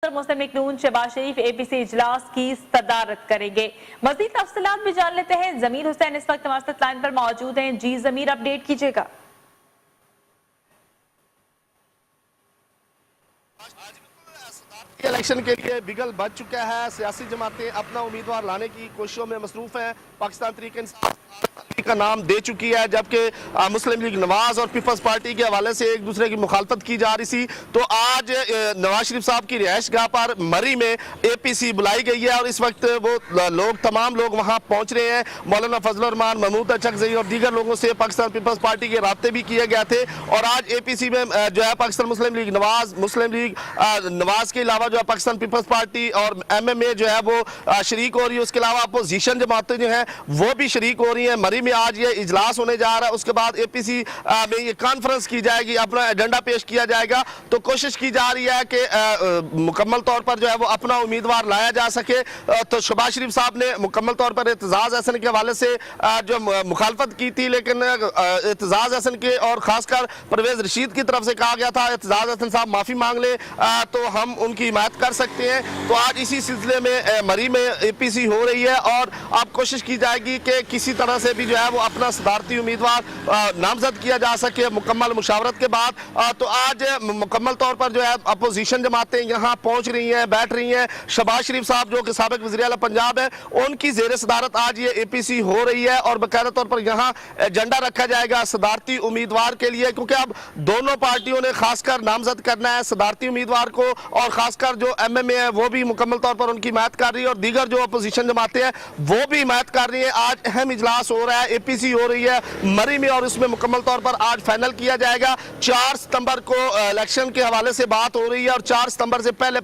सदर मुस्लिम लीग नून शहबाज शरीफ एपीसी इजलास की सदारत करेंगे। मजीद तफसीलात भी जान लेते हैं। जमीर हुसैन इस वक्त हमारे साथ लाइन पर मौजूद हैं। जी जमीर, अपडेट कीजिएगा। इलेक्शन के लिए बिगल बज चुका है। सियासी जमातें अपना उम्मीदवार लाने की कोशिशों में मसरूफ हैं। पाकिस्तान तहरीक इंसाफ का नाम दे चुकी है, जबकि मुस्लिम लीग नवाज और पीपल्स पार्टी के हवाले से एक दूसरे की मुखालफत की जा रही थी। तो आज नवाज शरीफ साहब की रिहाइश गाह पर मरी में एपीसी बुलाई गई है और इस वक्त वो तमाम लोग वहां पहुंच रहे हैं। मौलाना फजल रहमान, महमूद अचकजई और दीगर लोगों से पाकिस्तान पीपल्स पार्टी के राब्ते भी किए गए थे और आज एपीसी में जो है पाकिस्तान मुस्लिम लीग नवाज के अलावा जो है पाकिस्तान पीपल्स पार्टी और MMA जो है वो शरीक हो रही है। उसके अलावा अपोजिशन जमातें जो है वो भी शरीक हो रही है। मरी में आज ये इजलास होने जा रहा है। उसके बाद एपीसी में ये कॉन्फ्रेंस की जाएगी, अपना एजेंडा पेश किया जाएगा। तो कोशिश की जा रही है कि मुकम्मल तौर पर जो है वो अपना उम्मीदवार लाया जा सके। तो शहबाज शरीफ साहब ने मुकम्मल तौर पर एतजाज हसन के हवाले से जो मुखालफत की थी, लेकिन एतजाज हसन के और खासकर परवेज रशीद की तरफ से कहा गया था एतजाज हसन साहब माफी मांग ले तो हम उनकी हिमायत कर सकते हैं। तो आज इसी सिलसिले में मरी में एपीसी हो रही है और अब कोशिश की जाएगी कि किसी तरह से भी जो है वो अपना सदारती उम्मीदवार नामजद किया जा सके मुकम्मल मुशावरत के बाद। तो आज मुकम्मल तौर पर जो है अपोजिशन जमातें यहाँ पहुंच रही हैं, बैठ रही हैं। शहबाज शरीफ साहब जो कि साबिक वज़ीर आला पंजाब है, उनकी ज़ेर सदारत आज ये एपीसी हो रही है और बाकायदा तौर पर यहाँ एजेंडा रखा जाएगा सदारती उम्मीदवार के लिए, क्योंकि अब दोनों पार्टियों ने खासकर नामजद करना है सदारती उम्मीदवार को और खासकर जो MMA है वो भी मुकम्मल तौर पर उनकी हिमायत कर रही है और दीगर जो अपोजिशन जमातें हैं वो भी हिमायत कर रही है। आज अहम इजलास हो रहा है, एपीसी हो रही है मरी में और इसमें मुकम्मल तौर पर आज फाइनल किया जाएगा। 4 सितंबर को इलेक्शन के हवाले से बात हो रही है और 4 सितंबर से पहले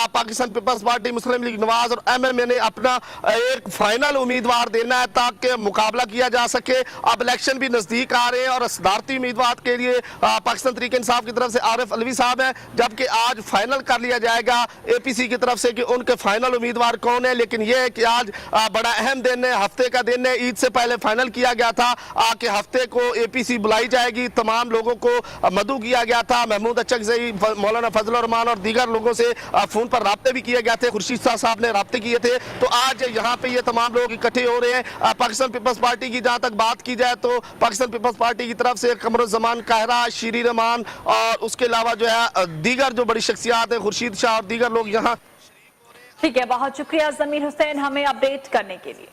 पाकिस्तान पीपल्स पार्टी, मुस्लिम लीग नवाज और MMA ने अपना एक फाइनल उम्मीदवार देना है ताकि मुकाबला किया जा सके। अब इलेक्शन भी नजदीक आ रहे हैं और सदारती उम्मीदवार के लिए पाकिस्तान तहरीक इंसाफ की तरफ से आरिफ अलवी साहब हैं, जबकि आज फाइनल कर लिया जाएगा एपीसी की तरफ से कि उनके फाइनल उम्मीदवार कौन है। लेकिन यह है कि आज बड़ा अहम दिन है, हफ्ते का दिन है। ईद से पहले फाइनल किया गया था कि हफ्ते को एपीसी बुलाई जाएगी। तमाम लोगों को मदऊ किया गया था। महमूद अचकजई, मौलाना फजल रहमान और दीगर लोगों से फोन पर राब्ते भी किए गए थे। खुर्शीद शाह साहब ने राब्ते किए थे। तो आज यहाँ पे ये तमाम लोग इकट्ठे हो रहे हैं। पाकिस्तान पीपल्स पार्टी की जहाँ तक बात की जाए तो पाकिस्तान पीपल्स पार्टी की तरफ से कमरुज़्ज़मान काहरा, शीरी रहमान और उसके अलावा जो है दीगर जो बड़ी शख्सियात है, खुर्शीद शाह और दीगर लोग यहाँ। ठीक है, बहुत शुक्रिया जमीर हुसैन हमें अपडेट करने के लिए।